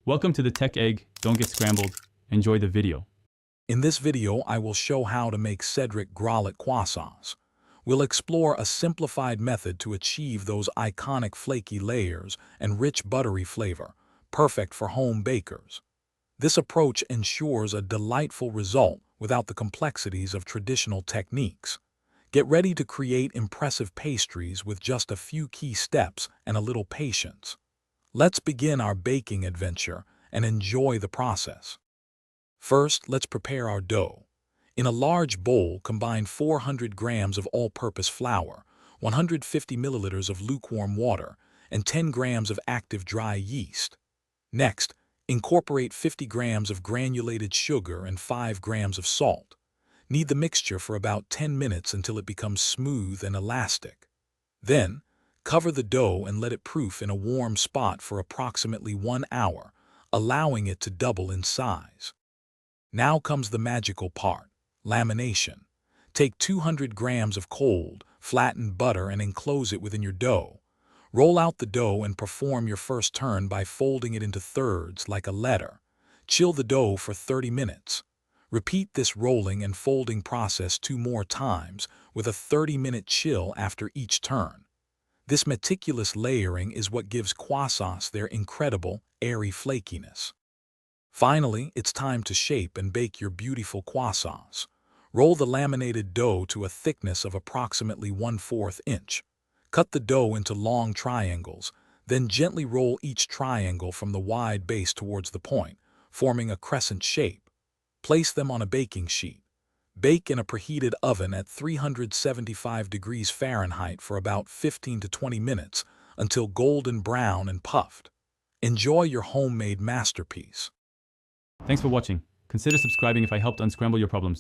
Welcome to the Tech Egg. Don't get scrambled. Enjoy the video. In this video, I will show how to make Cedric Grolet Croissants. We'll explore a simplified method to achieve those iconic flaky layers and rich buttery flavor, perfect for home bakers. This approach ensures a delightful result without the complexities of traditional techniques. Get ready to create impressive pastries with just a few key steps and a little patience. Let's begin our baking adventure and enjoy the process. First, let's prepare our dough. In a large bowl, combine 400 grams of all-purpose flour, 150 milliliters of lukewarm water, and 10 grams of active dry yeast. Next, incorporate 50 grams of granulated sugar and 5 grams of salt. Knead the mixture for about 10 minutes until it becomes smooth and elastic. Then, cover the dough and let it proof in a warm spot for approximately 1 hour, allowing it to double in size. Now comes the magical part, lamination. Take 200 grams of cold, flattened butter and enclose it within your dough. Roll out the dough and perform your first turn by folding it into thirds like a letter. Chill the dough for 30 minutes. Repeat this rolling and folding process 2 more times with a 30-minute chill after each turn. This meticulous layering is what gives croissants their incredible, airy flakiness. Finally, it's time to shape and bake your beautiful croissants. Roll the laminated dough to a thickness of approximately 1/4 inch. Cut the dough into long triangles, then gently roll each triangle from the wide base towards the point, forming a crescent shape. Place them on a baking sheet. Bake in a preheated oven at 375 degrees Fahrenheit for about 15 to 20 minutes until golden brown and puffed. Enjoy your homemade masterpiece. Thanks for watching. Consider subscribing if I helped unscramble your problems.